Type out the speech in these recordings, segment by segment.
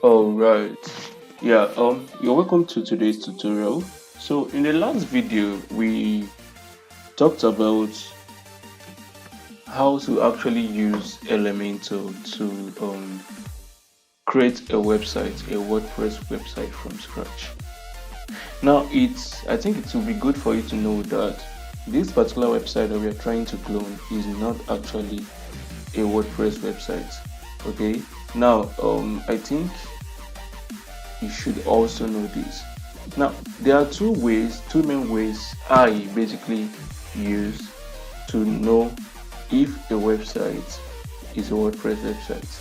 All right. Yeah, you're welcome to today's tutorial. So in the last video, we talked about how to actually use Elementor to create a website, a WordPress website from scratch. Now, I think it will be good for you to know that this particular website that we are trying to clone is not actually a WordPress website. Okay. Now, I think you should also know this. Now, there are two main ways I basically use to know if a website is a WordPress website.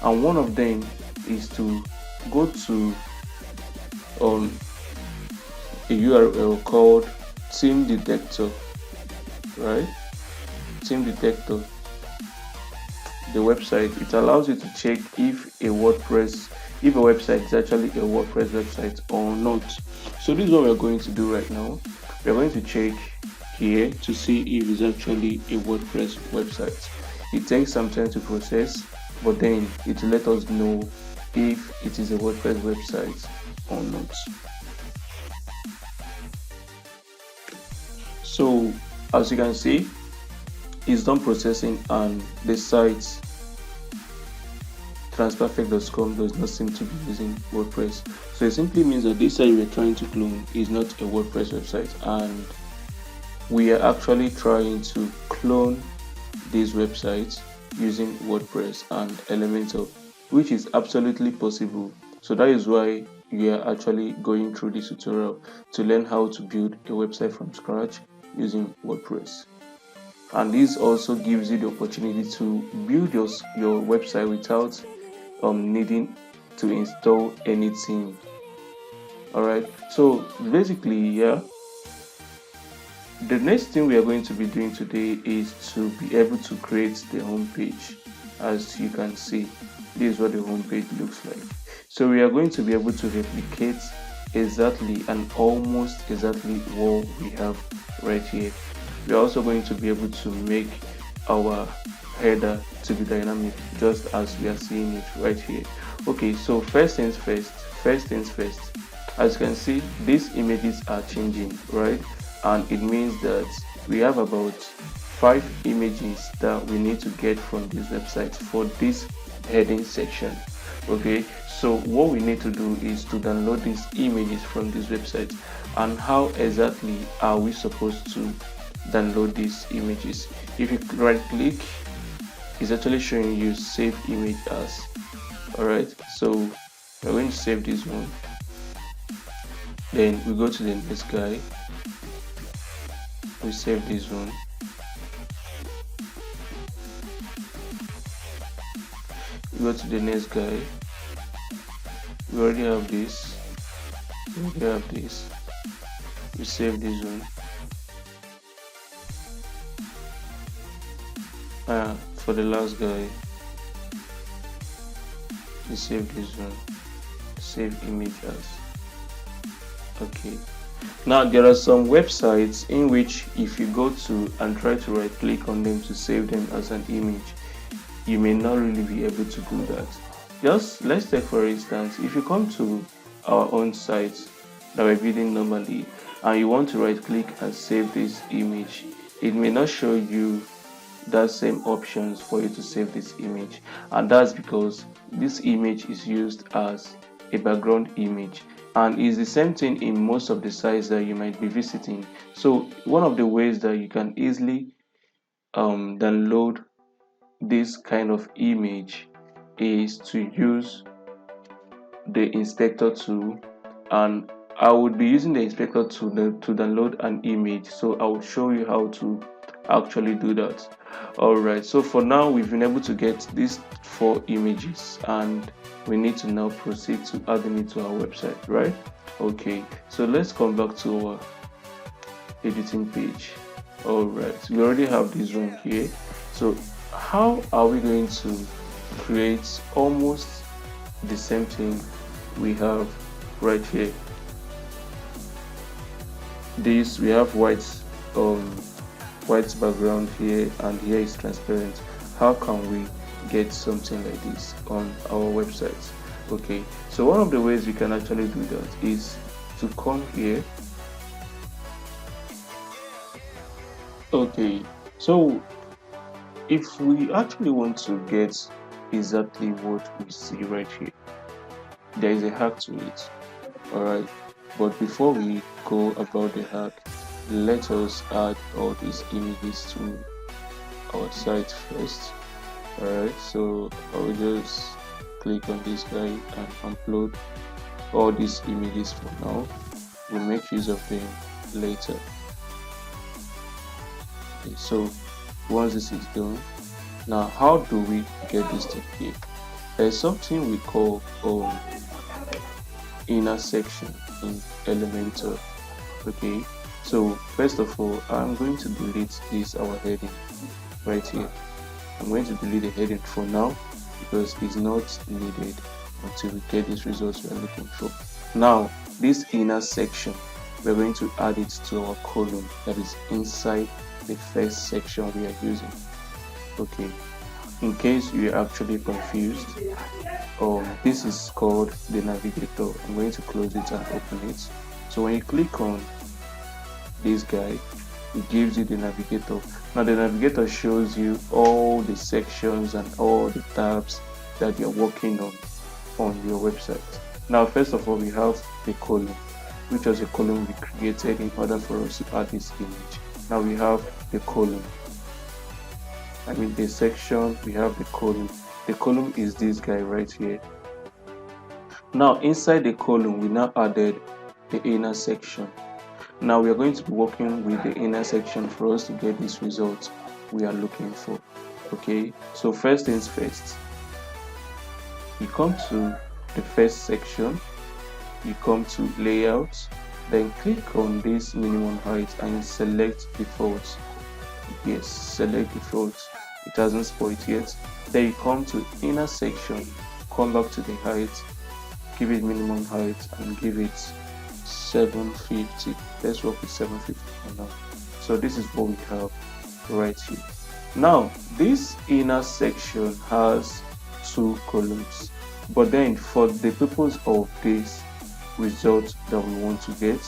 And one of them is to go to a URL called Theme Detector, right? Theme Detector, the website, it allows you to check if a website is actually a WordPress website or not. So this is what we're going to do right now. We're going to check here to see if it's actually a WordPress website. It takes some time to process, but then it will let us know if it is a WordPress website or not. So as you can see, it's done processing and the site transperfect.com does not seem to be using WordPress. So it simply means that this site we're trying to clone is not a WordPress website, and we are actually trying to clone this website using WordPress and Elementor, which is absolutely possible. So that is why we are actually going through this tutorial to learn how to build a website from scratch using WordPress. And this also gives you the opportunity to build your website without needing to install anything. All right, so basically, yeah, the next thing we are going to be doing today is to be able to create the home page. As you can see, this is what the home page looks like. So we are going to be able to replicate exactly and almost exactly what we have right here. We are also going to be able to make our header to be dynamic, just as we are seeing it right here. Okay, so first things first, as you can see, these images are changing, right? And it means that we have about 5 images that we need to get from this website for this heading section. Okay, so what we need to do is to download these images from this website. And how exactly are we supposed to download these images? If you right click, it's actually showing you save image as. Alright, so we're going to save this one, then we go to the next guy, we save this one, we go to the next guy, we already have this, we save this one. For the last guy, we save this one, save image as. Okay, now there are some websites in which if you go to and try to right click on them to save them as an image, you may not really be able to do that. Just let's take for instance, if you come to our own site that we're building normally and you want to right click and save this image, it may not show you that same options for you to save this image, and that's because this image is used as a background image, and is the same thing in most of the sites that you might be visiting. So one of the ways that you can easily download this kind of image is to use the inspector tool, and I would be using the inspector tool to download an image, so I will show you how to actually do that. Alright, so for now we've been able to get these 4 images and we need to now proceed to adding it to our website, right? Okay, so let's come back to our editing page. Alright, we already have this one here. So how are we going to create almost the same thing we have right here? This, we have white background here, and here is transparent. How can we get something like this on our website? Okay, so one of the ways we can actually do that is to come here. Okay, so if we actually want to get exactly what we see right here, there is a hack to it. All right, but before we go about the hack, let us add all these images to our site first. All right, so I will just click on this guy and upload all these images for now. We'll make use of them later. Okay, so once this is done, now how do we get this thing here? There's something we call inner section in Elementor. Okay, so first of all, I'm going to delete this our heading right here. I'm going to delete the heading for now because it's not needed until we get these results we're looking for. Now this inner section, we're going to add it to our column that is inside the first section we are using. Okay, in case you are actually confused, this is called the navigator. I'm going to close it and open it. So when you click on this guy, it gives you the navigator. Now the navigator shows you all the sections and all the tabs that you're working on your website. Now first of all, we have the column, which was a column we created in order for us to add this image. Now we have the column, the section, we have the column. The column is this guy right here. Now inside the column, we now added the inner section. Now we are going to be working with the inner section for us to get this result we are looking for. Okay, so first things first, you come to the first section, you come to layout, then click on this minimum height and select default. Yes, select default. It hasn't spoiled yet. Then you come to inner section, come back to the height, give it minimum height and give it 750. Let's work with 750 for now. So this is what we have right here. Now this inner section has two columns, but then for the purpose of this result that we want to get,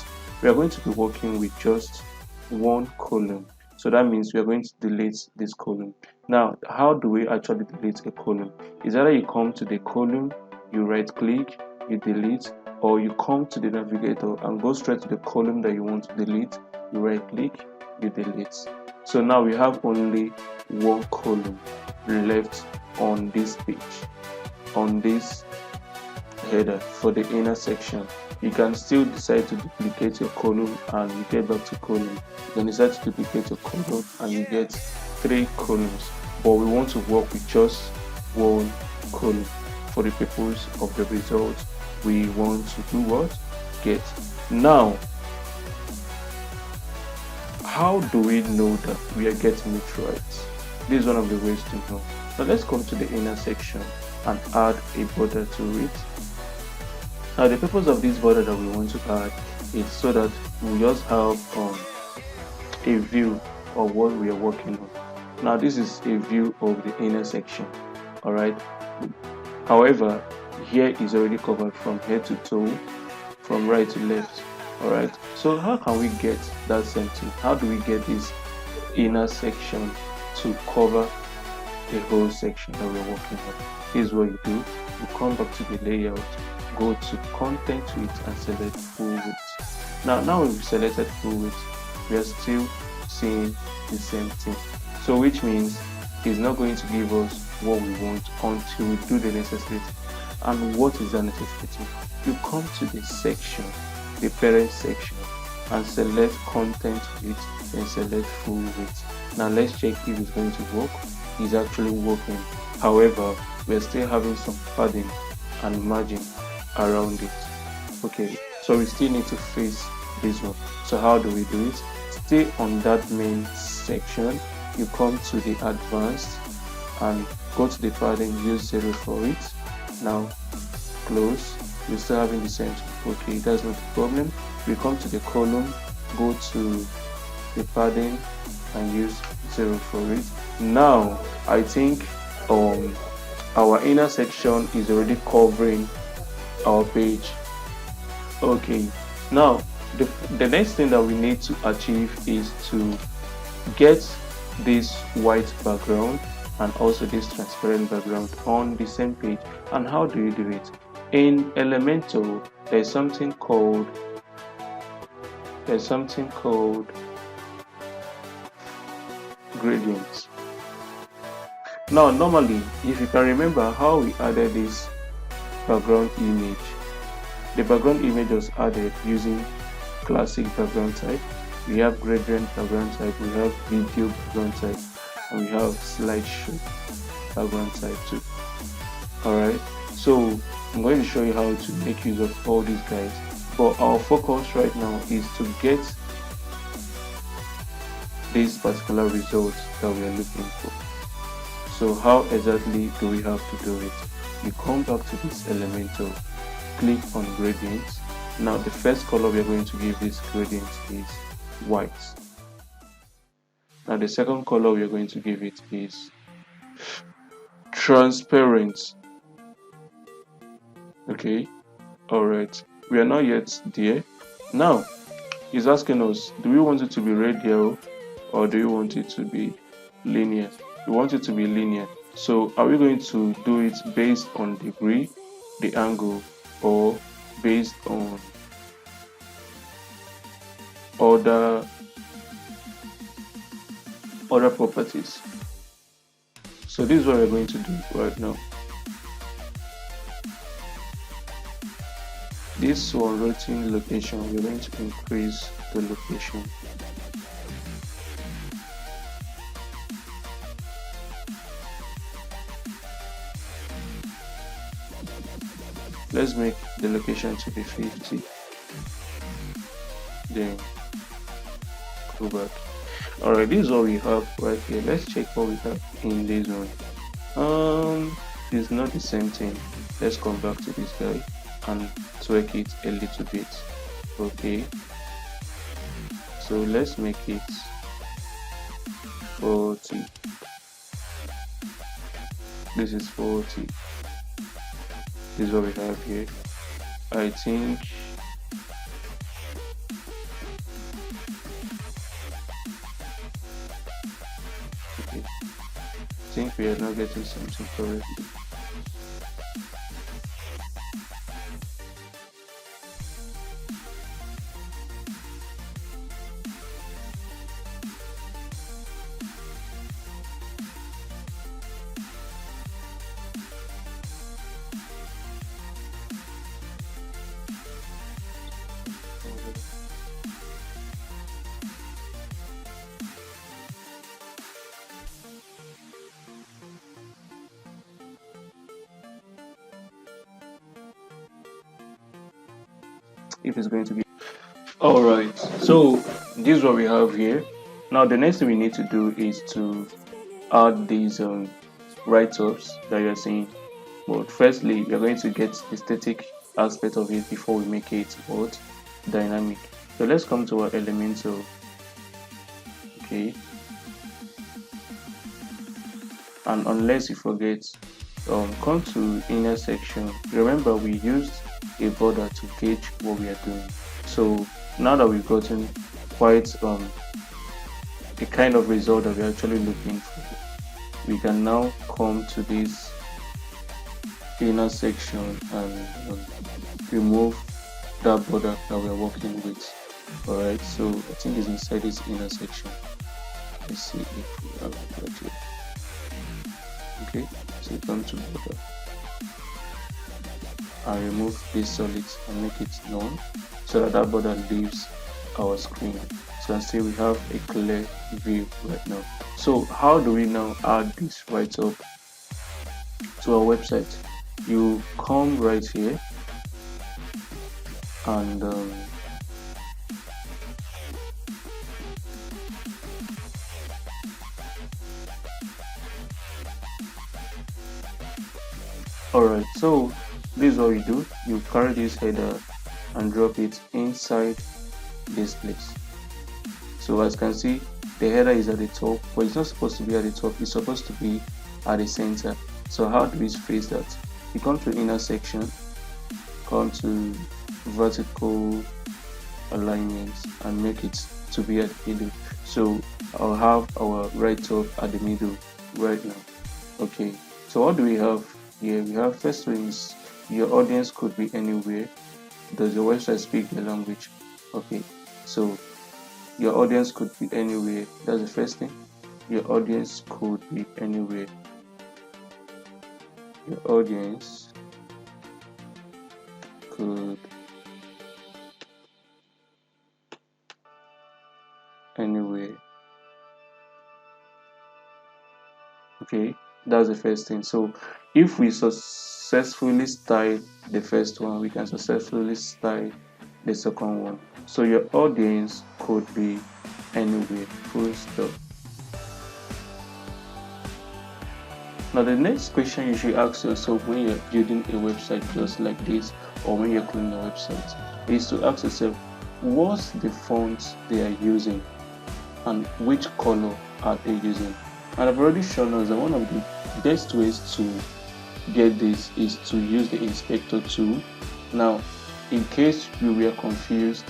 we are going to be working with just one column. So that means we are going to delete this column. Now how do we actually delete a column? Is either you come to the column, you right click, you delete, or you come to the navigator and go straight to the column that you want to delete, you right click, you delete. So now we have only one column left on this page, on this header for the inner section. You can still decide to duplicate your column and you get back to column. You can decide to duplicate your column and you get 3 columns, but we want to work with just one column for the purpose of the result we want to do what? Get. Now, how do we know that we are getting it right? This is one of the ways to know. So let's come to the inner section and add a border to it. Now the purpose of this border that we want to add is so that we just have a view of what we are working on. Now this is a view of the inner section, alright. However, here is already covered from head to toe, from right to left, alright. So how can we get that same thing? How do we get this inner section to cover the whole section that we're working on? Here's what you do. You come back to the layout, go to content width and select full width. Now we've selected full width, we are still seeing the same thing. So which means it's not going to give us what we want until we do the necessary. And what is the necessity? You come to the section, the parent section, and select content width, then select full width. Now let's check if it's going to work. It's actually working. However, we're still having some padding and margin around it. Okay, so we still need to fix this one. So how do we do it? Stay on that main section, you come to the advanced and go to the padding, use 0 for it. Now close, we're still having the same thing. Okay, that's not a problem. We come to the column, go to the padding and use 0 for it. Now I think our inner section is already covering our page. Okay, now the next thing that we need to achieve is to get this white background and also this transparent background on the same page. And how do you do it? In Elementor, there's something called gradients. Now normally, if you can remember how we added this background image, the background image was added using classic background type. We have gradient background type, we have video background type, and we have slideshow background type too. Alright, so I'm going to show you how to make use of all these guys, but our focus right now is to get this particular result that we are looking for. So how exactly do we have to do it? You come back to this Elementor, click on gradients. Now the first color we are going to give this gradient is white. Now the second color we are going to give it is transparent. Okay, alright, we are not yet there. Now he's asking us, do we want it to be radial or do you want it to be linear? We want it to be linear. So are we going to do it based on degree, the angle, or based on other properties? So this is what we're going to do right now. This one, rotating location, we're going to increase the location. Let's make the location to be 50. Then go back. Alright, this is what we have right here. Let's check what we have in this one. It's not the same thing. Let's come back to this guy and tweak it a little bit. Okay, so let's make it 40. This is 40. This is what we have here. I think okay. I think we are not getting something correctly. If it's going to be all right, so this is what we have here. Now the next thing we need to do is to add these write-ups that you're seeing. But firstly, we're going to get the static aspect of it before we make it what dynamic. So let's come to our Elementor. Okay, and unless you forget, come to inner section. Remember, we used a border to gauge what we are doing. So now that we've gotten quite the kind of result that we're actually looking for, we can now come to this inner section and remove that border that we're working with. Alright, so I think it's inside this inner section. Let's see if we have it right here. Okay, so come to border and remove these solids and make it none, so that border leaves our screen. So you can see we have a clear view right now. So how do we now add this right up to our website? You come right here and alright, so this is what we do. You carry this header and drop it inside this place. So as you can see, the header is at the top, but it's not supposed to be at the top, it's supposed to be at the center. So how do we face that? You come to inner section come to vertical alignments and make it to be at the middle. So I'll have our right top at the middle right now. Okay, so what do we have here? We have, first one is your audience could be anywhere. Does your website speak the language? Okay, so your audience could be anywhere. That's the first thing. Your audience could be anywhere. Your audience could anywhere. Okay, that's the first thing. So if we successfully style the first one, we can successfully style the second one. So your audience could be anywhere. Full stop. Now the next question you should ask yourself when you're building a website just like this, or when you're cloning a website, is to ask yourself, what's the font they are using and which color are they using? And I've already shown us that one of the best ways to get this is to use the inspector tool. Now, in case you were confused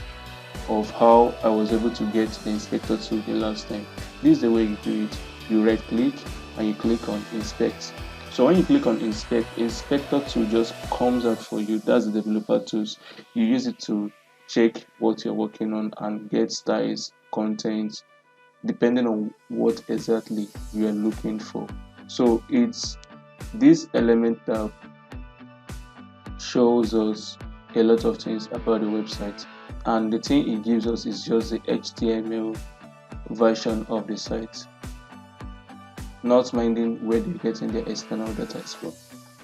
of how I was able to get the inspector tool the last time, this is the way you do it. You right click and you click on inspect. So when you click on inspect, inspector tool just comes out for you. That's the developer tools. You use it to check what you're working on and get styles, content, depending on what exactly you are looking for. So it's this element that shows us a lot of things about the website, and the thing it gives us is just the HTML version of the site, not minding where they're getting their external data from.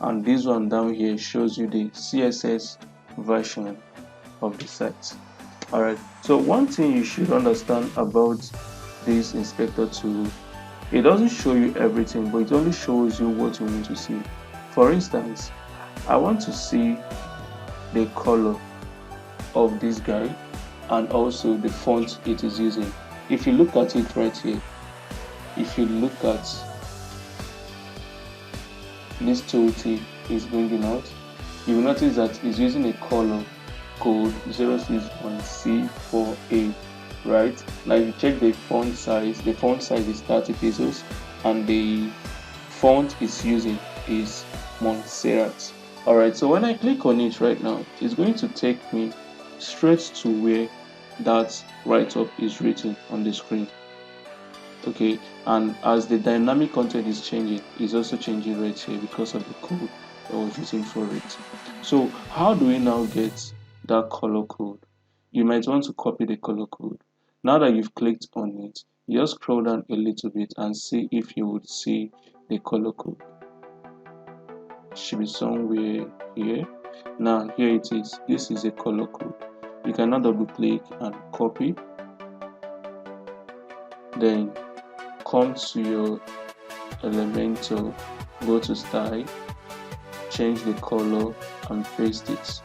And this one down here shows you the CSS version of the site. Alright, so one thing you should understand about this inspector tool, it doesn't show you everything, but it only shows you what you want to see. For instance, I want to see the color of this guy and also the font it is using. If you look at it right here, if you look at this tooltip is bringing out, you will notice that it's using a color code 061C4A. Right now, if you check the font size is 30 pixels, and the font is using is Montserrat. Alright, so when I click on it right now, it's going to take me straight to where that write-up is written on the screen. Okay, and as the dynamic content is changing, it's also changing right here because of the code I was using for it. So how do we now get that color code? You might want to copy the color code. Now that you've clicked on it, you just scroll down a little bit and see if you would see the color code. It should be somewhere here. Now here it is. This is a color code. You can now double click and copy. Then come to your Elementor, go to style, change the color and paste it.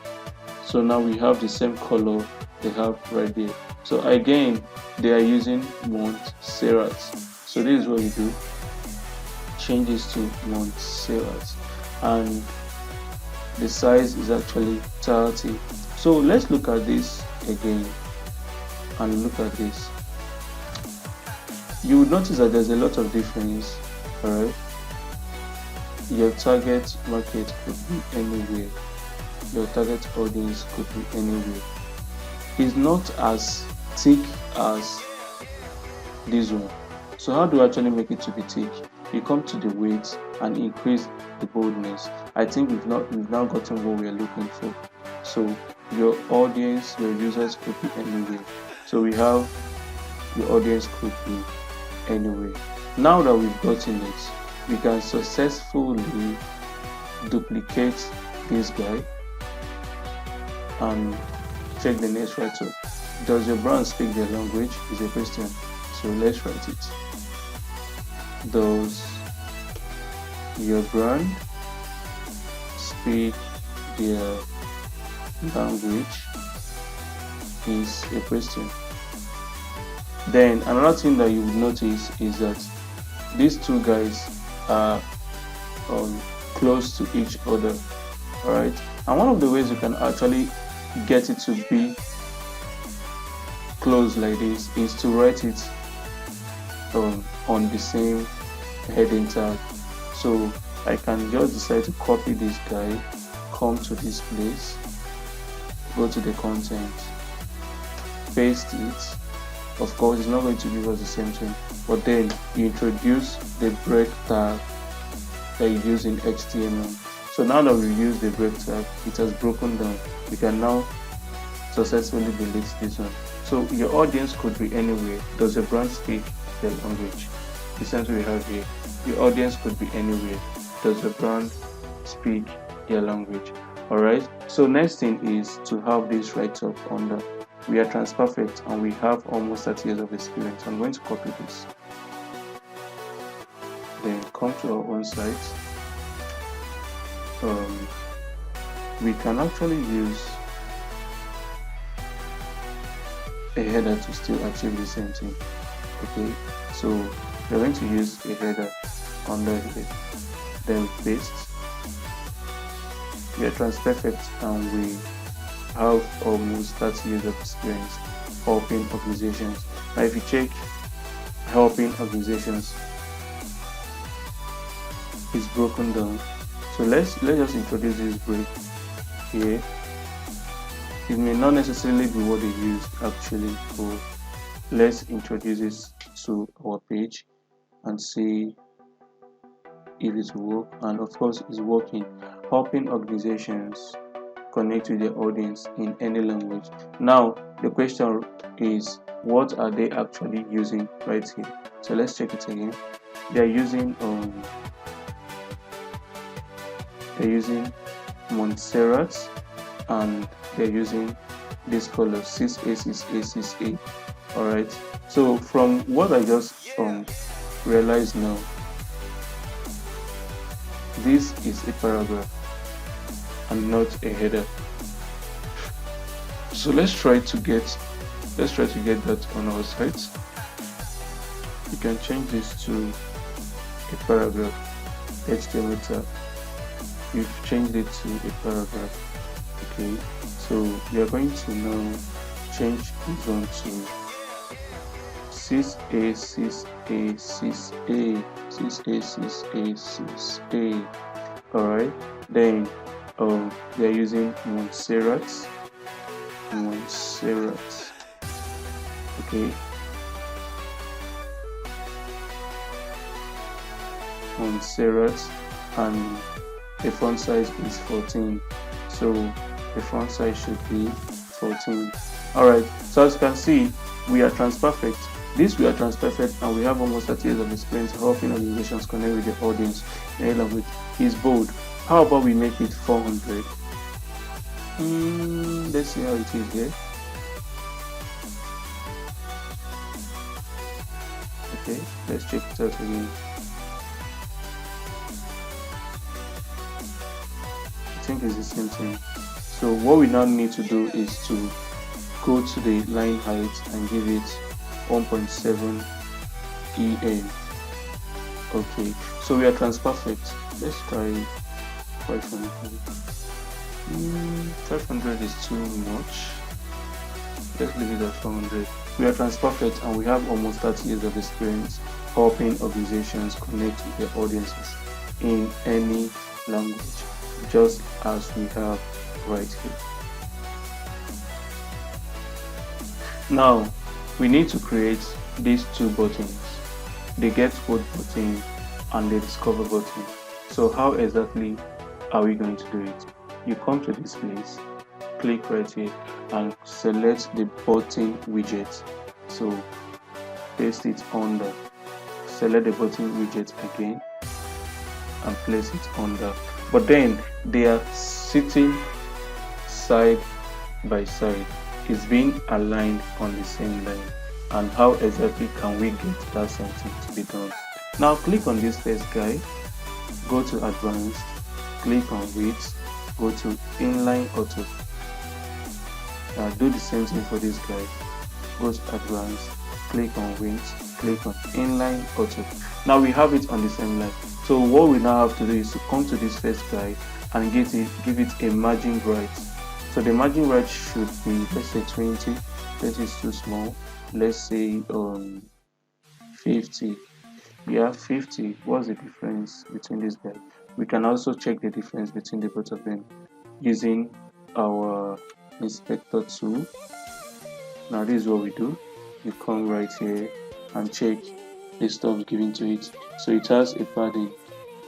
So now we have the same color they have right there. So again, they are using Montserrat. So this is what you do. Change this to Montserrat, and the size is actually 30. So let's look at this again and look at this. You would notice that there's a lot of difference. Alright, your target market could be anywhere. Your target audience could be anywhere. It's not as thick as this one. So how do I actually make it to be thick? You come to the weight and increase the boldness. I think we've now gotten what we're looking for. So your audience, your users could be anywhere. So we have your audience could be anywhere. Now that we've gotten it, we can successfully duplicate this guy and check the next write-up. Does your brand speak their language? Is a question. So let's write it. Does your brand speak their language? Is a question. Then another thing that you would notice is that these two guys are close to each other. All right, and one of the ways you can actually get it to be closed like this is to write it on the same heading tag. So I can just decide to copy this guy, come to this place, go to the content, paste it. Of course, it's not going to give us the same thing, but then you introduce the break tag that you use in HTML. So now that we use the break tag, it has broken down. We can now successfully delete this one. So your audience could be anywhere. Does your brand speak their language? The same we have here. Your audience could be anywhere. Does your brand speak their language? Alright, so next thing is to have this right up under. We are Transperfect and we have almost 30 years of experience. I'm going to copy this. Then come to our own site. We can actually use a header to still achieve the same thing. Okay, so we're going to use a header under here, then paste. We are Transperfect and we have almost 30 years of experience helping organizations. Now if you check helping organizations, it's broken down. So let's just introduce this break here. It may not necessarily be what they used actually, so let's introduce this to our page and see if it will work. And of course it's working. Helping organizations connect with their audience in any language. Now the question is, what are they actually using right here? So let's check it again. They're using Montserrat, and they're using this color 6A 6A 6A. Alright, so from what I just realized now, this is a paragraph and not a header. So let's try to get that on our site. You can change this to a paragraph HTML tag. We've changed it to a paragraph. Okay, so we are going to now change this one to 6A 6A 6A 6A 6A 6A. Alright, then we are using Montserrat. Okay, Montserrat, and the font size is 14, so the font size should be 14. Alright, so as you can see, we are Transperfect. We are Transperfect and we have almost 30 years of experience helping organizations connect with the audience in any language. Is bold. How about we make it 400? Let's see how it is here. Okay, let's check it out again. I think it's the same thing. So what we now need to do is to go to the line height and give it 1.7 EN. Okay, so we are Transperfect. Let's try 500. 500 is too much. Let's leave it at 400. We are Transperfect and we have almost 30 years of experience helping organizations connect with their audiences in any language, just as we have right here. Now we need to create these two buttons, the Get Code button and the Discover button. So how exactly are we going to do it? You come to this place, click right here and select the button widget. So paste it under, select the button widget again and place it under. But then they are sitting side by side. It's being aligned on the same line. And how exactly can we get that same thing to be done? Now click on this first guy, go to Advanced, click on Width, go to Inline Auto. Do the same thing for this guy. Go to Advanced, click on Width, click on inline auto. Now we have it on the same line. So what we now have to do is to come to this first guide and give it a margin right. So the margin right should be, let's say 20. That is too small. Let's say 50. Yeah, 50. What's the difference between this guy? We can also check the difference between the both of them using our inspector tool. Now this is what we do. You come right here and check the stuff given to it. So it has a padding,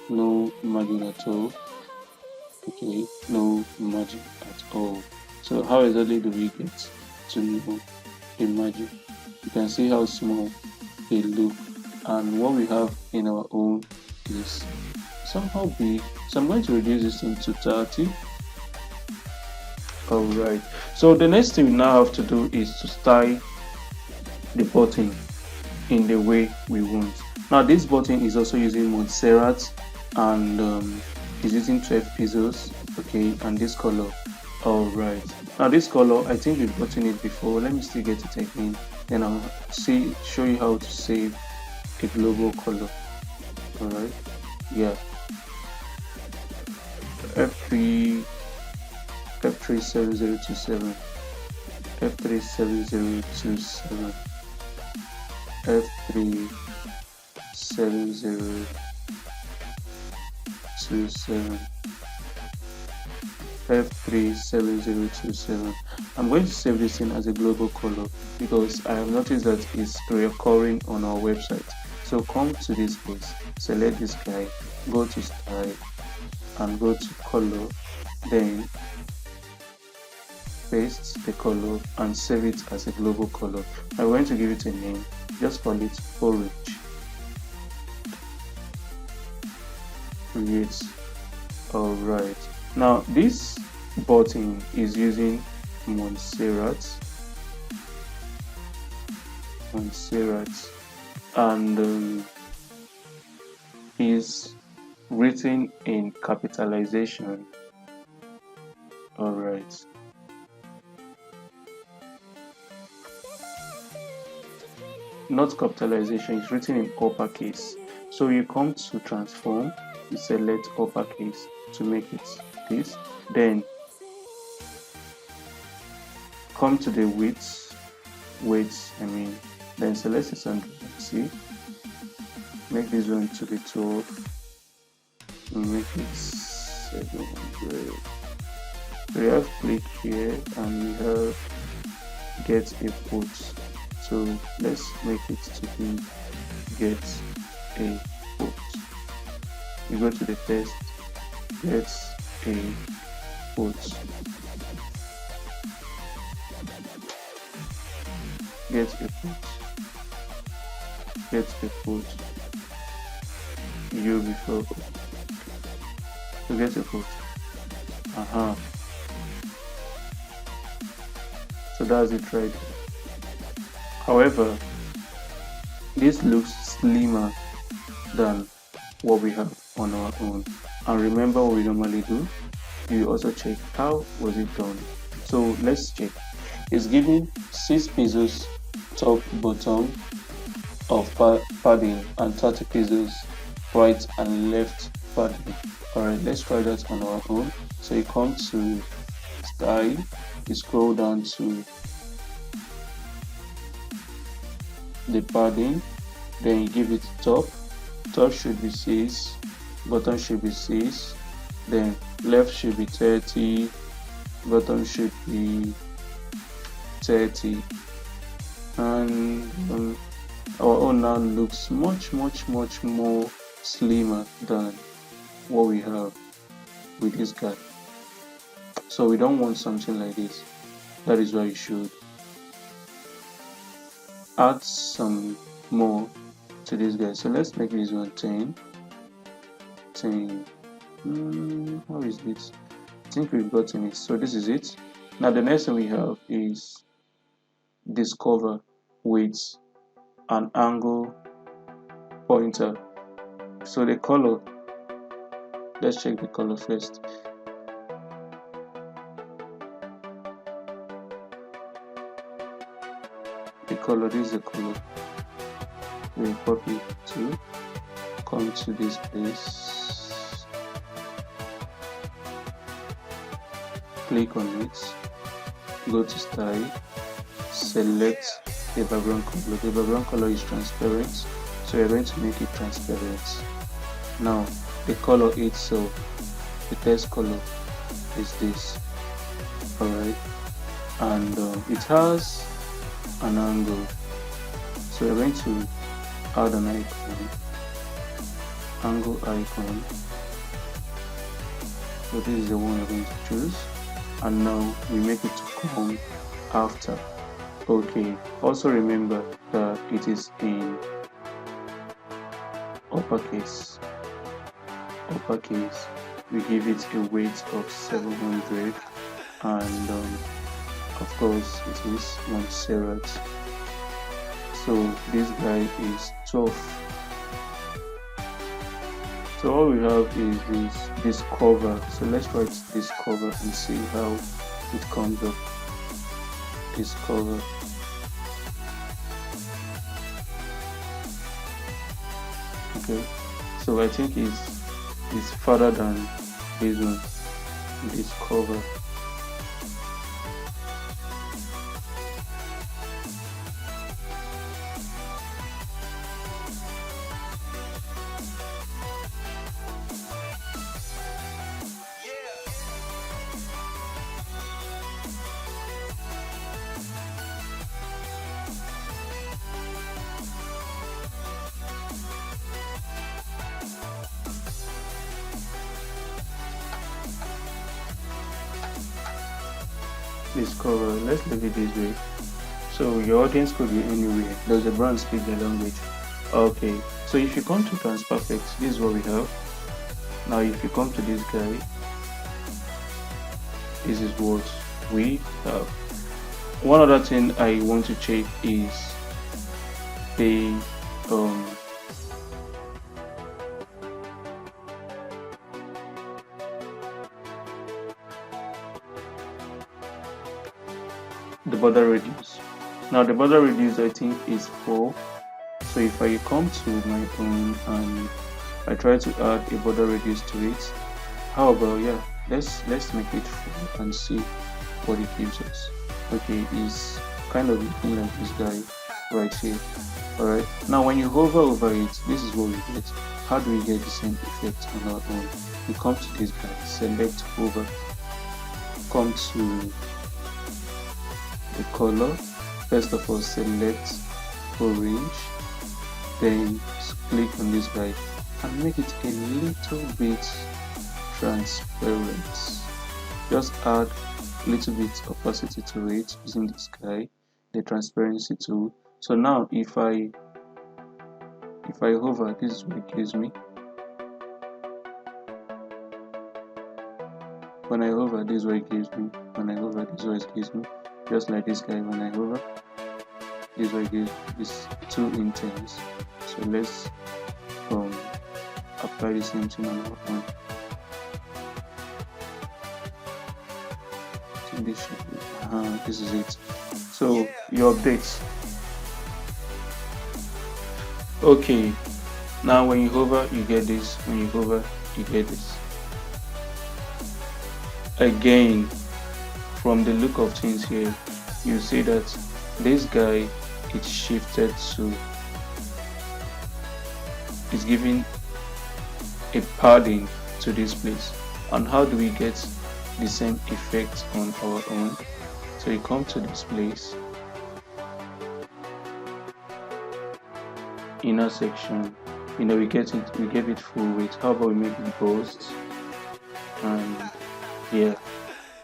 no margin at all. Okay, no margin at all. So how exactly do we get to know a margin? You can see how small they look, and what we have in our own is somehow big. So I'm going to reduce this thing to 30. Alright, so the next thing we now have to do is to style the button in the way we want. Now this button is also using Montserrat and is using 12 pesos. Okay, and this color. Alright, now this color, I think we've gotten it before. Let me still get it again, then I'll show you how to save a global color. Alright, yeah, F37027, F37027, F37027, F37027. I'm going to save this in as a global color because I have noticed that it's recurring on our website. So come to this place, select this guy, go to style and go to color, then paste the color and save it as a global color. I'm going to give it a name, just call it orange. Create. Alright, now this button is using Montserrat, and is written in capitalization. Alright, not capitalization, it's written in uppercase. So you come to transform, you select uppercase to make it this, then come to the width, then select 600, see, make this one to be 12, make it 700. We have click here and we have get a quote. So let's make it to be get a quote. You go to the test, get a quote. Get a quote. Get a quote. You before to get a quote. So that's it right. However, this looks slimmer than what we have on our own. And remember what we normally do, you also check how was it done. So let's check. It's giving 6 pesos top bottom of padding and 30 pesos right and left padding. Alright, let's try that on our own. So you come to style, you scroll down to the padding, then you give it top should be 6, bottom should be 6, then left should be 30, bottom should be 30, and our own now looks much more slimmer than what we have with this guy. So we don't want something like this. That is why you should add some more to this guy. So let's make this one 10. How is this? I think we've gotten it. So this is it. Now the next thing we have is discover with an angle pointer. So the color, let's check the color first. The color, this is the color. So we copy to come to this place, click on it, go to style, select the background color. The background color is transparent, so we're going to make it transparent. Now the color itself, the text color is this. Alright, and it has an angle, so we're going to add an icon, angle icon. So this is the one we're going to choose, and now we make it to come after. Okay, also remember that it is in uppercase. We give it a weight of 700, and of course it is Montserrat. So this guy is 12. So all we have is this cover. So let's write this cover and see how it comes up. This cover. Okay, so I think it's further than this one, this cover. This cover, let's leave it this way. So your audience could be anywhere. Does the brand speak the language? Okay, so if you come to Transperfect, this is what we have. Now if you come to this guy, this is what we have. One other thing I want to check is the border radius. Now the border radius I think is 4. So if I come to my own and I try to add a border radius to it, how about, yeah, let's make it 4 and see what it gives us. Okay, it's kind of looking like this guy right here. Alright, now when you hover over it, this is what we get. How do we get the same effect on our own? You come to this guy, select hover, come to the color. First of all, select orange, then click on this guy and make it a little bit transparent. Just add a little bit opacity to it using this guy, the transparency tool. So now if I hover, this is what it gives me. When I hover, this is what it gives me. When I hover, this is what it gives me. Just like this guy, when I hover, this is what it gives. It's too intense. So let's apply the same thing on our own. This is it. So your updates. Okay, now when you hover, you get this. When you hover, you get this. Again, from the look of things here, you see that this guy is shifted to, is giving a padding to this place. And how do we get the same effect on our own? So you come to this place, inner section, we get it, we give it full weight. How about we make it burst? And yeah,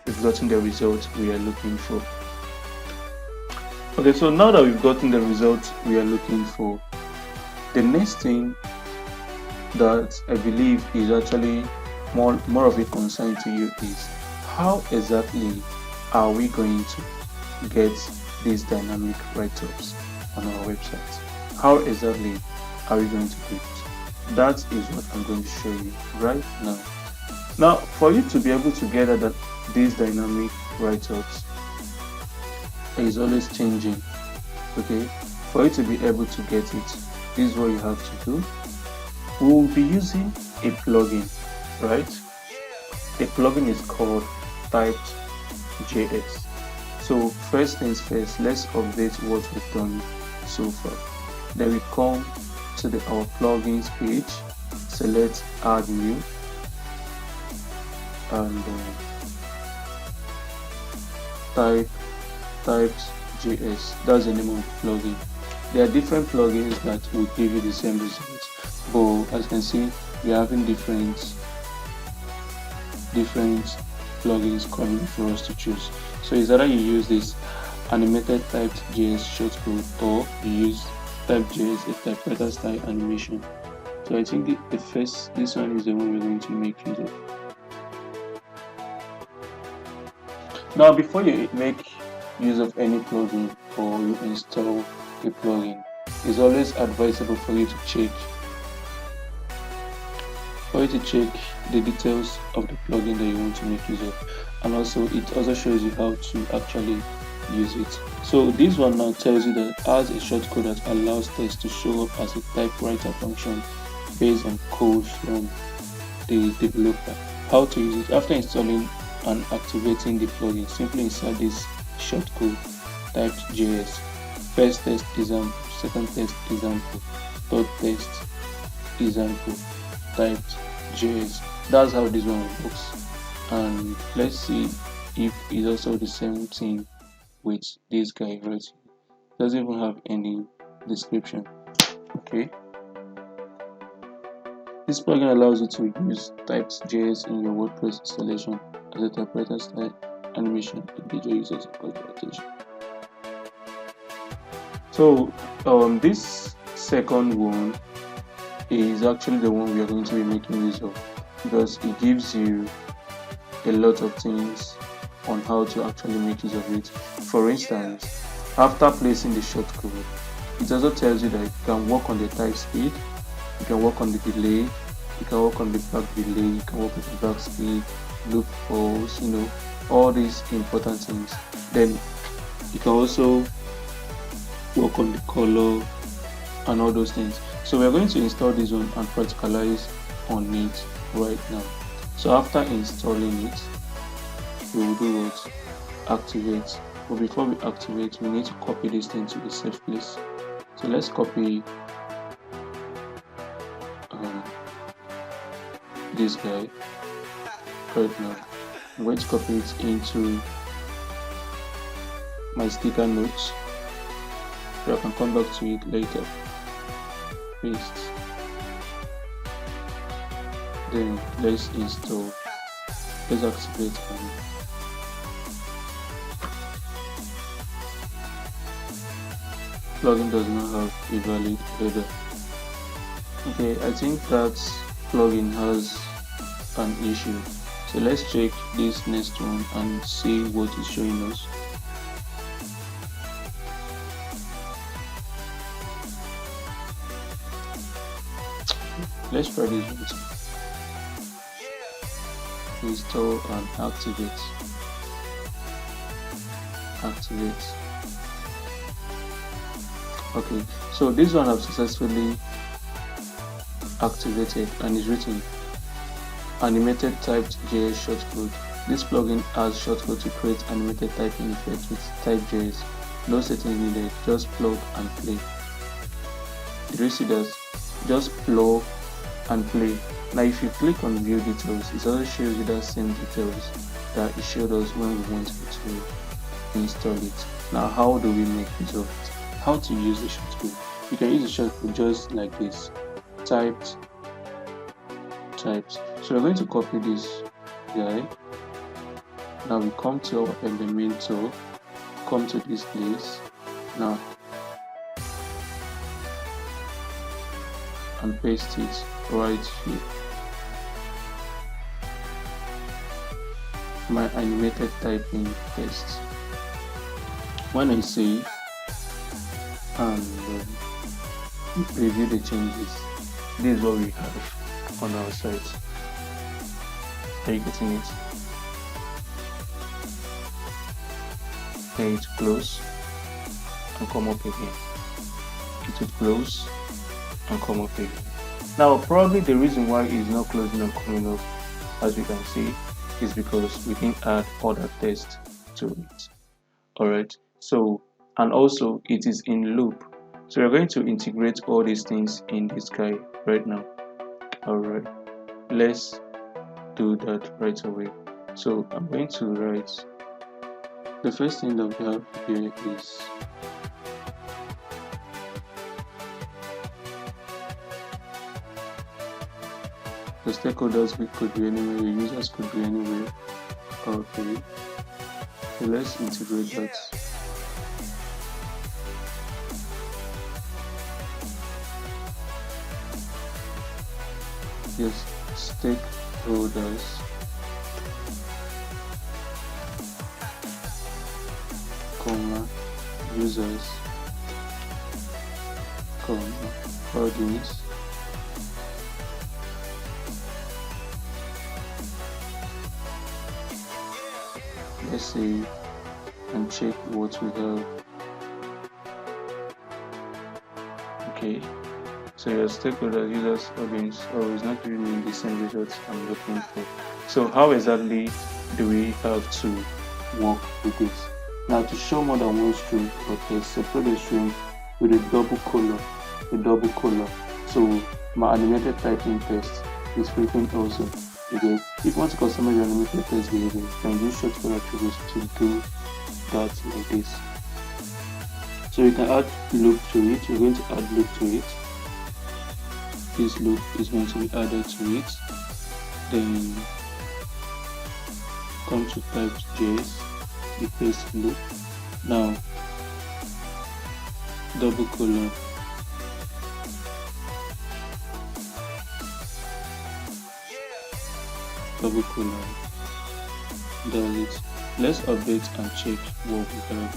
we've gotten the result we are looking for. Okay, so now that we've gotten the result we are looking for, the next thing that I believe is actually more of a concern to you is how exactly are we going to get these dynamic write-ups on our website? How exactly are we going to do it? That is what I'm going to show you right now. Now, for you to be able to get that these dynamic write-ups is always changing. Okay, for you to be able to get it, this is what you have to do. We will be using a plugin, right? The plugin is called Typed.js. So first things first, let's update what we've done so far. Then we come to our plugins page, select add new, and Typed.js. That's the name of the plugin. There are different plugins that will give you the same results, but as you can see, we are having different plugins coming for us to choose. So it's either you use this animated Typed.js shortcode, or you use Typed.js, a typewriter style animation. So I think this one is the one we're going to make use of. Now, before you make use of any plugin or you install a plugin, it's always advisable for you to check the details of the plugin that you want to make use of, and also it also shows you how to actually use it. So this one now tells you that it has a shortcode that allows text to show up as a typewriter function based on code from the developer. How to use it: after installing and activating the plugin, simply insert this shortcode Typed.js. First test example, second test example, third test example, Typed.js. That's how this one works. And let's see if it's also the same thing with this guy right here. Doesn't even have any description. Okay. This plugin allows you to use Typed.js in your WordPress installation as a typewriter style animation, engage your users and cause their attention. So this second one is actually the one we are going to be making use of, because it gives you a lot of things on how to actually make use of it. For instance, after placing the shortcode, it also tells you that you can work on the type speed, you can work on the delay, you can work on the back delay, you can work with the back speed, loop pause, all these important things. Then you can also work on the color and all those things. So we're going to install this one and practicalize on it right now. So after installing it, we will do what? Activate. But before we activate, we need to copy this thing to a safe place. So let's copy this guy right now. I'm going to copy it into my sticker notes, so I can come back to it later. Paste. Then let's install. Let's activate one. Plugin does not have a valid header. Okay, I think that plugin has an issue. So let's check this next one and see what is showing us. Let's try this one. Install and activate. Okay, so this one I've successfully activated and is written animated Typed.js shortcode. This plugin has shortcode to create animated typing effects with Typed.js. No settings needed, just plug and play. Did you see that? Just plug and play. Now if you click on view details, it also shows you that same details that it showed us when we wanted to install it. Now how do we make use of it? How to use the shortcode? You can use the shortcode just like this. Typed. So we're going to copy this guy. Now we come to our Elementor, come to this place now and paste it right here. My animated typing text. When I save and review the changes, this is what we have on our site. Are you getting it? Then it close and come up again. It will close and come up again. Now, probably the reason why it's not closing and coming up, as we can see, is because we didn't add other text to it. Alright, so, and also it is in loop. So we're going to integrate all these things in this guy right now. Alright, let's do that right away. So I'm going to write, the first thing that we have here is the stakeholders could be anywhere, the users could be anywhere. Okay, so let's integrate that. Yes, stakeholders, comma, users, comma, audience, let's say, and check what we have. Okay, so your stakeholder, users, audience, is not giving me the same results I'm looking for. So how exactly do we have to work with this? Now, to show more than one string, okay, separate the string with a double colon. So my animated typing test is printing also. Okay, if you want to customize your animated test behavior, you can use shortcut attributes to do that like this. So you can add loop to it. You're going to add loop to it. This loop is going to be added to it. Then come to type.js, the paste loop. Now double colon, double colon, does it. Let's update and check what we have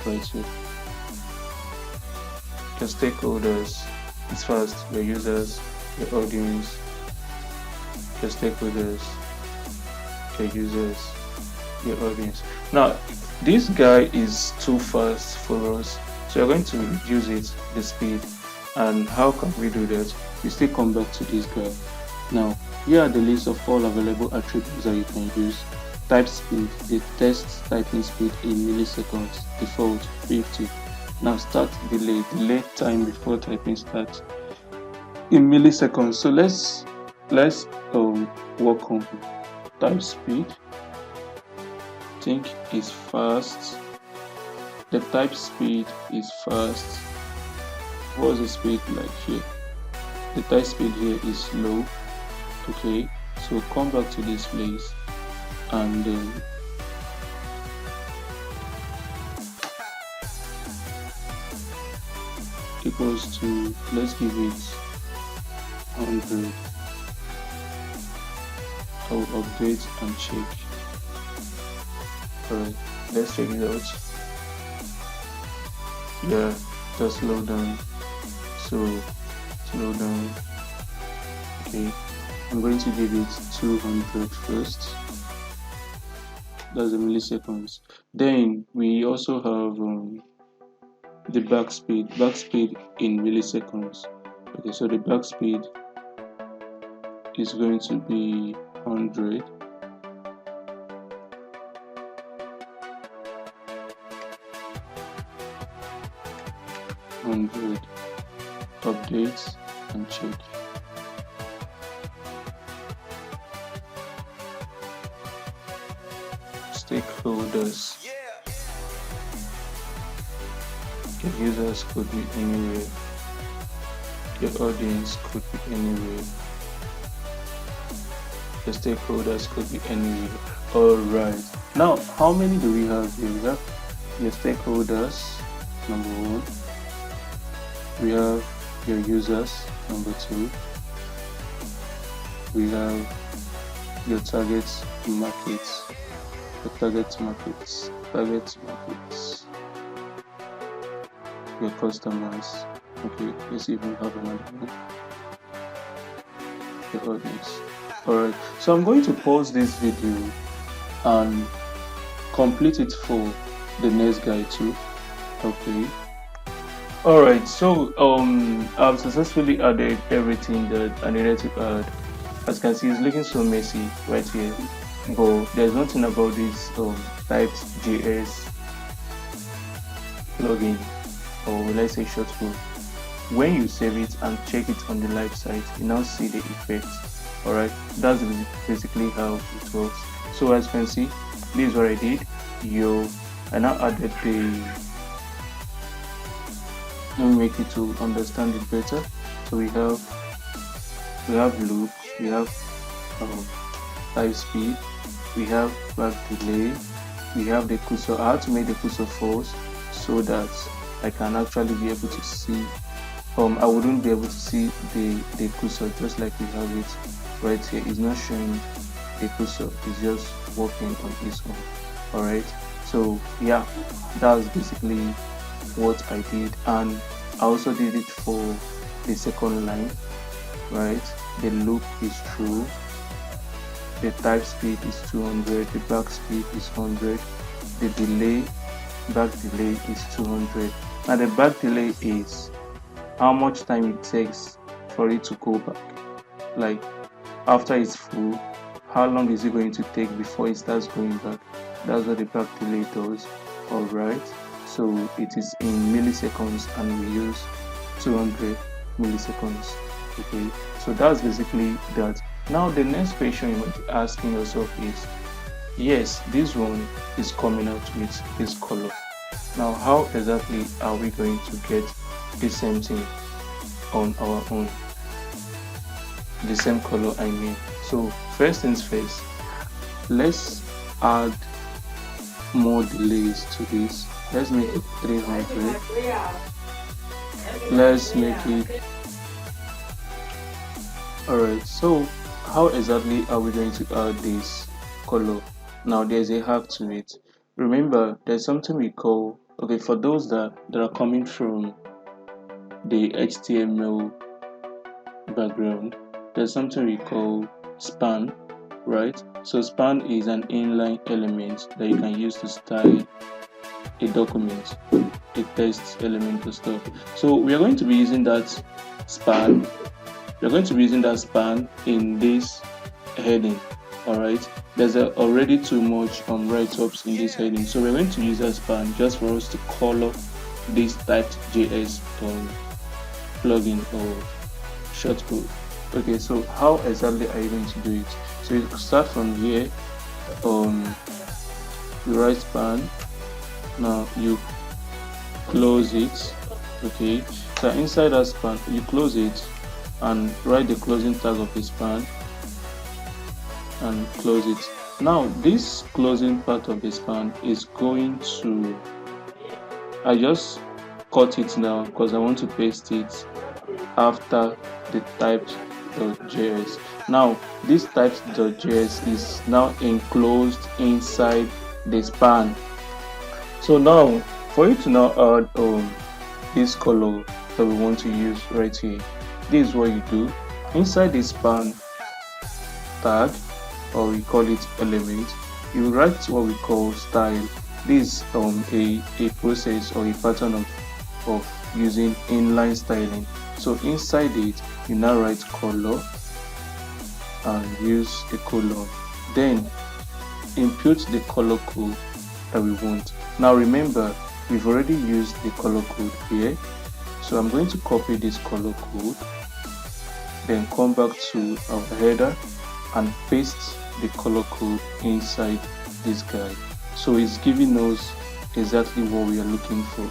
right here. Your stakeholders is first, your users, your audience, your stakeholders, your users, your audience. Now this guy is too fast for us, so we're going to reduce it, the speed. And how can we do that? We still come back to this guy. Now here are the list of all available attributes that you can use. Type speed, the test typing speed in milliseconds, default 50. Now start delay time before typing starts in milliseconds. So let's work on type speed. I think is fast. The type speed is fast. What's the speed like here? The type speed here is low. Okay, so come back to this place and equals to, let's give it 100. I'll update and check. Alright, let's check it out. Yeah, just slow down. So slow down. Okay, I'm going to give it 200 first. That's the milliseconds. Then we also have the backspeed in milliseconds. Okay, so the backspeed is going to be 100. Updates and check. Stakeholders. Your users could be anywhere. Your audience could be anywhere. The stakeholders could be anywhere. Alright. Now, how many do we have here? We have your stakeholders, number 1. We have your users, number 2. We have your target markets. Your customers. Okay, let's see if we have another one. Your audience. Alright, so I'm going to pause this video and complete it for the next guy too. Okay, All right, so I've successfully added everything that I needed to add. As you can see, it's looking so messy right here, but there's nothing about this typed JS plugin, or will I say shortcode. When you save it and check it on the live site, you now see the effects. All right, that's basically how it works. So as you can see, this is what I did. I now added the. Let me make it to understand it better. So we have loops, we have um, type speed, we have back delay, we have the cursor. I had to make the cursor false so that I can actually be able to see. I wouldn't be able to see the cursor, just like we have it right here. It's not showing the cursor, it's just working on its own. All right. So yeah, that's basically what I did, and I also did it for the second line. Right, the loop is true, the type speed is 200, the back speed is 100, the back delay is 200. Now the back delay is how much time it takes for it to go back, like after it's full, how long is it going to take before it starts going back. That's what the back delay does. All right, so it is in milliseconds and we use 200 milliseconds. Okay, so that's basically that. Now the next question you might be asking yourself is, yes, this one is coming out with this color. Now how exactly are we going to get the same thing on our own, the same color I mean? So first things first, let's add more delays to this. Let's make it 300. Let's make it. Alright, so how exactly are we going to add this color? Now there's a hack to it. Remember, there's something we call, okay, for those that are coming from the HTML background, there's something we call span, right? So span is an inline element that you can use to style a document, a text element or stuff. So we are going to be using that span. We're going to be using that span in this heading. All right, there's already too much write-ups in this heading, so we're going to use that span just for us to color this typed JS plugin or shortcode. Okay, so how exactly are you going to do it? So you start from here. You write span. Now you close it. Okay, so inside that span you close it and write the closing tag of the span and close it. Now this closing part of the span is going to, I just cut it now because I want to paste it after the typed.js. Now this typed.js is now enclosed inside the span. So now for you to now add this color that we want to use right here, this is what you do. Inside the span tag, or we call it element, you write what we call style. This is a process or a pattern of using inline styling. So inside it you now write color and use a colon, then input the color code that we want. Now remember, we've already used the color code here, so I'm going to copy this color code, then come back to our header and paste the color code inside this guy. So it's giving us exactly what we are looking for,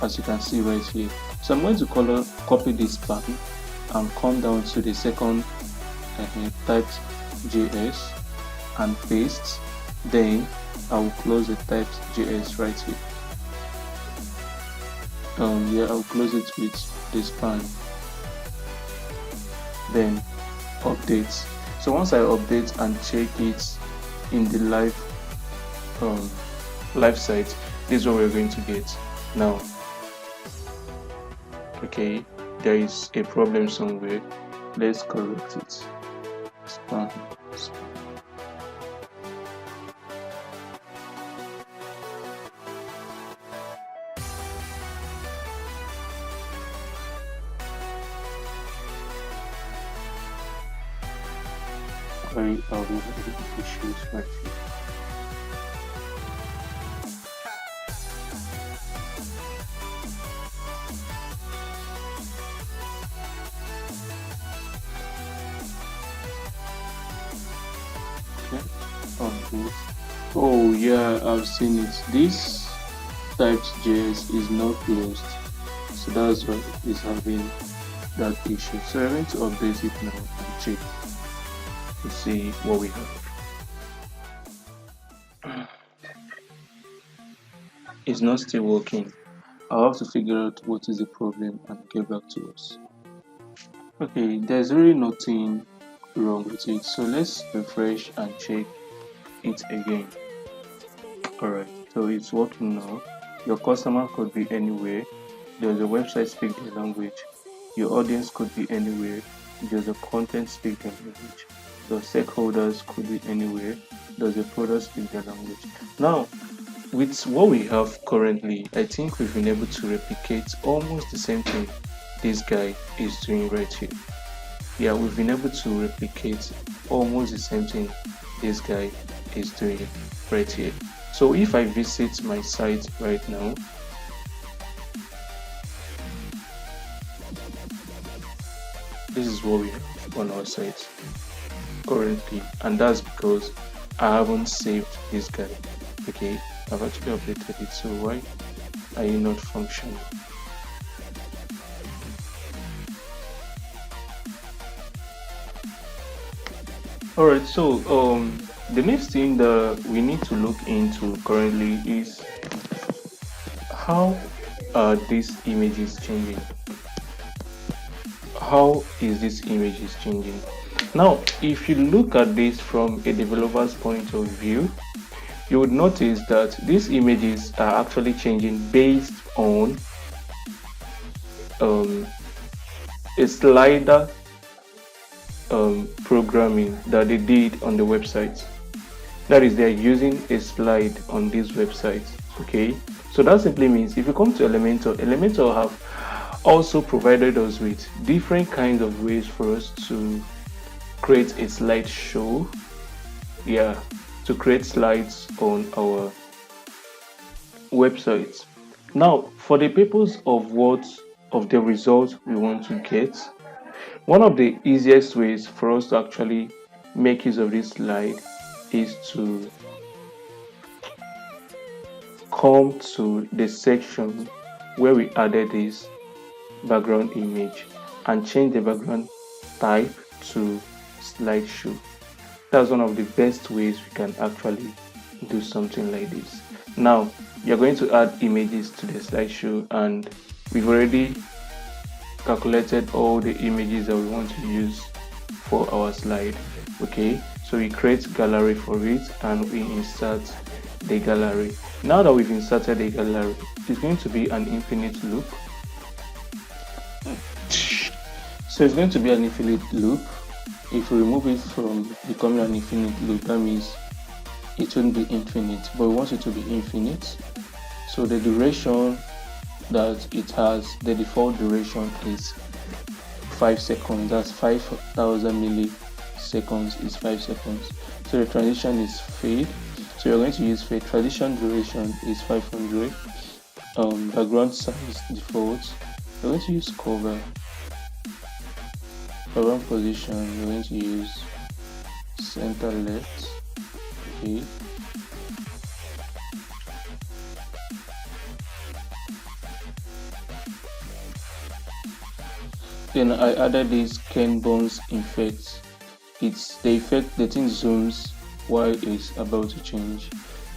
as you can see right here. So I'm going to copy this span and come down to the second typed JS and paste. Then I will close the typed JS right here. I'll close it with the span. Then update. So once I update and check it in the live site, this is what we're going to get. Now, okay, there is a problem somewhere. Let's correct it. Span. sorry, issues right here. Okay, on this. Oh yeah, I've seen it. This types.js is not closed, so that's why it's having that issue. So I'm going to update it now and check to see what we have. It's not still working. I'll have to figure out what is the problem and get back to us. Okay, there's really nothing wrong with it, so let's refresh and check it again. Alright, so it's working now. Your customer could be anywhere. Does the website speak their language? Your audience could be anywhere. Does the content speak their language? The stakeholders could be anywhere. Does the product speak their language? Now, with what we have currently, I think we've been able to replicate almost the same thing this guy is doing right here. Yeah, we've been able to replicate almost the same thing this guy is doing right here. So if I visit my site right now, this is what we have on our site currently, and that's because I haven't saved this guy. Okay, I've actually updated it, so why are you not functioning? Alright, so the next thing that we need to look into currently is how are these images changing? How is this images changing? Now, if you look at this from a developer's point of view, you would notice that these images are actually changing based on a slider programming that they did on the website. That is, they're using a slide on this website. Okay, so that simply means if you come to Elementor have also provided us with different kinds of ways for us to create a slideshow. Yeah, to create slides on our websites. Now, for the purpose of the results we want to get, one of the easiest ways for us to actually make use of this slide is to come to the section where we added this background image and change the background type to slideshow. That's one of the best ways we can actually do something like this. Now, you're going to add images to the slideshow, and we've already calculated all the images that we want to use for our slide. Okay, so we create gallery for it and we insert the gallery. Now that we've inserted the gallery, it's going to be an infinite loop. So it's going to be an infinite loop. If we remove it from becoming an infinite loop, that means it wouldn't be infinite, but we want it to be infinite. So the duration that it has, the default duration is 5 seconds. That's 5,000 milliseconds is 5 seconds. So the transition is fade. So you're going to use fade. Transition duration is 500. Background size default. You're going to use cover. Background position, you're going to use center left. Okay. Then I added this Ken Bones effect. It's the effect, the thing zooms while it's about to change.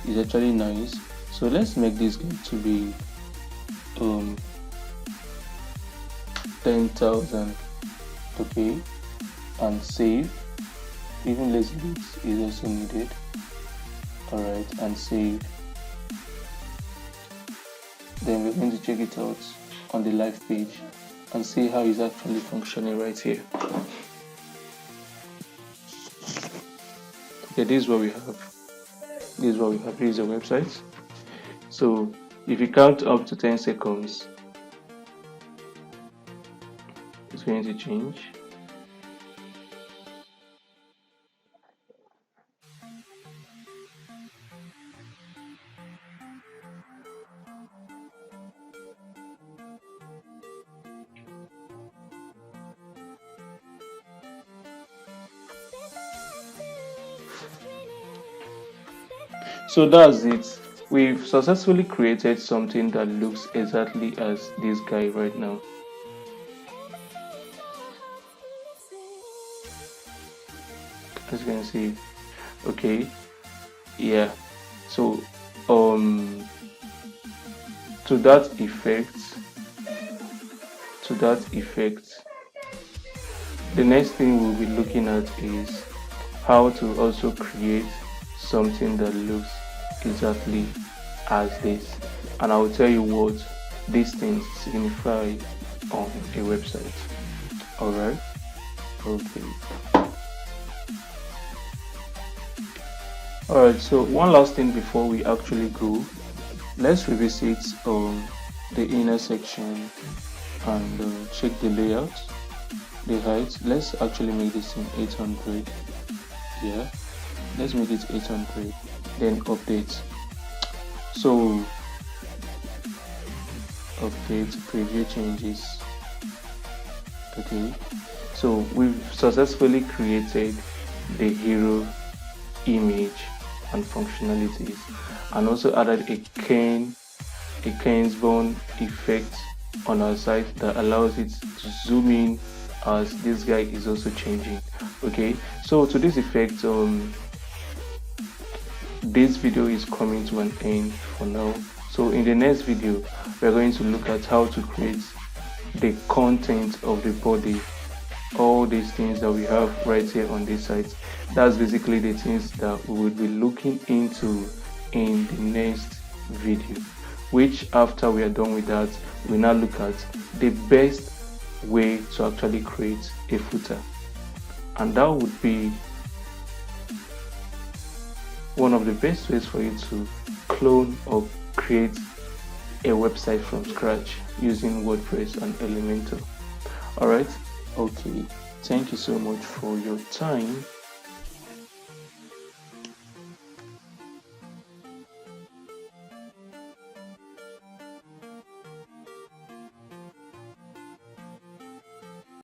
It's actually nice. So let's make this going to be 10,000. Okay, and save. Even less bits is also needed. Alright, and save. Then we're going to check it out on the live page and see how it's actually functioning right here. Okay, this is what we have. This is what we have. Here is the website. So if you count up to 10 seconds, it's going to change. So that's it. We've successfully created something that looks exactly as this guy right now. As you can see, okay, yeah. So um to that effect, to that effect, the next thing we'll be looking at is how to also create something that looks exactly as this, and I'll tell you what these things signify on a website. All right, okay. All right, so one last thing before we actually go, let's revisit the inner section and check the layout, the height. Let's actually make this in 800. Yeah, let's make it 800, then update. So update, preview changes. Okay, so we've successfully created the hero image and functionalities, and also added a Keynes bone effect on our site that allows it to zoom in as this guy is also changing. Okay, so to this effect, this video is coming to an end for now. So in the next video, we're going to look at how to create the content of the body, all these things that we have right here on this site. That's basically the things that we will be looking into in the next video, which after we are done with that, we now look at the best way to actually create a footer, and that would be one of the best ways for you to clone or create a website from scratch using WordPress and Elementor. All right, okay, thank you so much for your time.